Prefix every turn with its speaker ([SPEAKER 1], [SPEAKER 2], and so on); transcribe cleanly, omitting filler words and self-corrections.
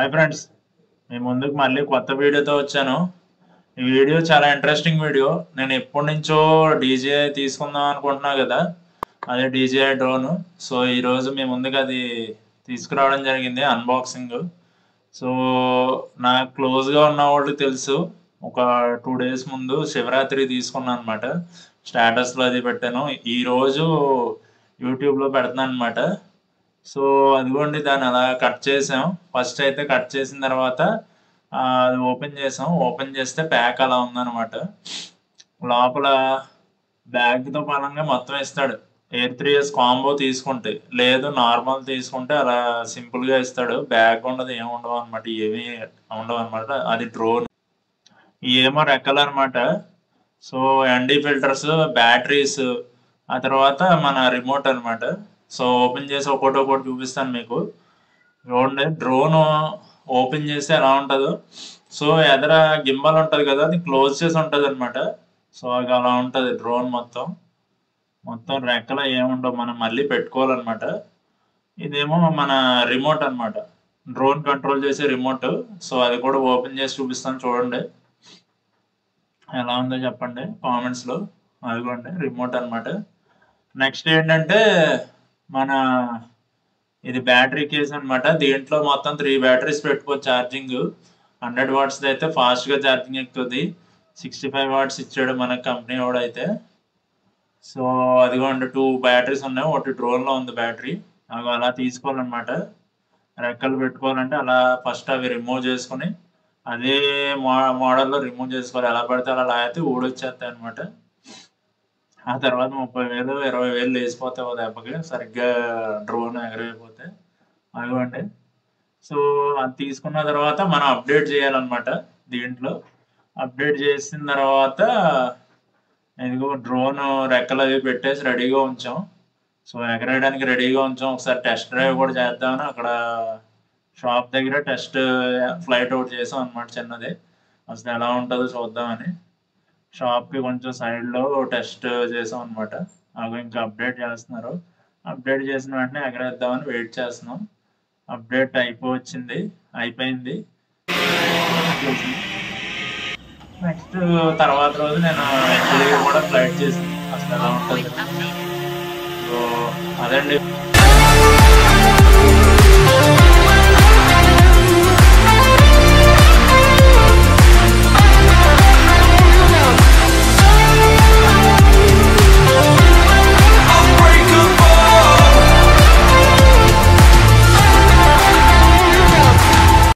[SPEAKER 1] Hi friends, మీ ముందుకు మళ్ళీ కొత్త వీడియోతో వచ్చాను. ఈ వీడియో చాలా ఇంట్రెస్టింగ్ వీడియో. నేను ఎప్పటి నుంచో డీజే తీసుకుందాం అనుకుంటున్నా కదా, అదే డీజే డ్రోన్. సో ఈరోజు మీ ముందుకు అది తీసుకురావడం జరిగింది, అన్బాక్సింగ్. సో నాకు క్లోజ్గా ఉన్న వాళ్ళు తెలుసు, ఒక 2 days ముందు శివరాత్రి తీసుకున్నాను అనమాట. స్టేటస్లో అది పెట్టాను, ఈరోజు యూట్యూబ్లో పెడుతున్నాను అనమాట. సో అదిగోండి, దాన్ని అలా కట్ చేసాం. ఫస్ట్ అయితే కట్ చేసిన తర్వాత అది ఓపెన్ చేసాం. ఓపెన్ చేస్తే ప్యాక్ అలా ఉందన్నమాట. లోపల బ్యాగ్తో పరంగా మొత్తం ఇస్తాడు. ఎయిర్ 3S కాంబో తీసుకుంటే, లేదు నార్మల్ తీసుకుంటే అలా సింపుల్గా ఇస్తాడు. బ్యాగ్ ఉండదు, ఏమి ఉండవు అనమాట, ఏమి ఉండవు అనమాట. అది డ్రోన్, ఏమో రెక్కలు అనమాట. సో ఎన్డీ ఫిల్టర్స్, బ్యాటరీస్, ఆ తర్వాత మన రిమోట్ అనమాట. సో ఓపెన్ చేసి ఒకటి చూపిస్తాను మీకు. చూడండి, డ్రోన్ ఓపెన్ చేస్తే ఎలా ఉంటుందో. సో ఎదర గింబల్ ఉంటుంది కదా, అది క్లోజ్ చేసి ఉంటుంది అనమాట. సో అది అలా ఉంటుంది డ్రోన్. మొత్తం రెక్కల ఏముండవు, మనం మళ్ళీ పెట్టుకోవాలన్నమాట. ఇదేమో మన రిమోట్ అనమాట, డ్రోన్ కంట్రోల్ చేసే రిమోట్. సో అది కూడా ఓపెన్ చేసి చూపిస్తాను, చూడండి ఎలా ఉందో చెప్పండి కామెంట్స్లో. అదిగోండి రిమోట్ అనమాట. నెక్స్ట్ ఏంటంటే మన ఇది బ్యాటరీ కేస్ అనమాట. దీంట్లో మొత్తం 3 బ్యాటరీస్ పెట్టుకోవచ్చు ఛార్జింగ్. 100 watts అయితే ఫాస్ట్గా ఛార్జింగ్ ఎక్కుతుంది. 65 watts ఇచ్చాడు మన కంపెనీ వాడు అయితే. సో అదిగోండి 2 బ్యాటరీస్ ఉన్నాయి, ఒకటి డ్రోన్లో ఉంది బ్యాటరీ. అవి అలా తీసుకోవాలన్నమాట. రెక్కలు పెట్టుకోవాలంటే అలా ఫస్ట్ అవి రిమూవ్ చేసుకొని అదే మోడల్లో రిమూవ్ చేసుకోవాలి. ఎలా పడితే అలా లాగితే ఊడొచ్చేస్తాయి అనమాట. ఆ తర్వాత 30,000 20,000 లేచిపోతాయి దెబ్బకి, సరిగ్గా డ్రోన్ ఎగరైపోతే. అదిగోండి. సో అది తీసుకున్న తర్వాత మనం అప్డేట్ చేయాలన్నమాట. దీంట్లో అప్డేట్ చేసిన తర్వాత ఇదిగో డ్రోన్ రెక్కలు అవి పెట్టేసి రెడీగా ఉంచాం. సో ఎగరేయడానికి రెడీగా ఉంచాం. ఒకసారి టెస్ట్ డ్రైవ్ కూడా చేద్దామని అక్కడ షాప్ దగ్గర టెస్ట్ ఫ్లైట్ ఒకటి చేసాం అనమాట, చిన్నది. అసలు ఎలా ఉంటుందో చూద్దామని షాప్కి కొంచెం సైడ్లో టెస్ట్ చేసాం అనమాట. అవి ఇంకా అప్డేట్ చేస్తున్నారు. అప్డేట్ చేసిన వెంటనే ఎగరేద్దామని వెయిట్ చేస్తున్నాం. అప్డేట్ అయిపోయింది. నెక్స్ట్ తర్వాత రోజు నేను యాక్చువల్లీ కూడా ఫ్లైట్ చేసాను, అసలు ఎలా ఉంటుంది. సో అదండి.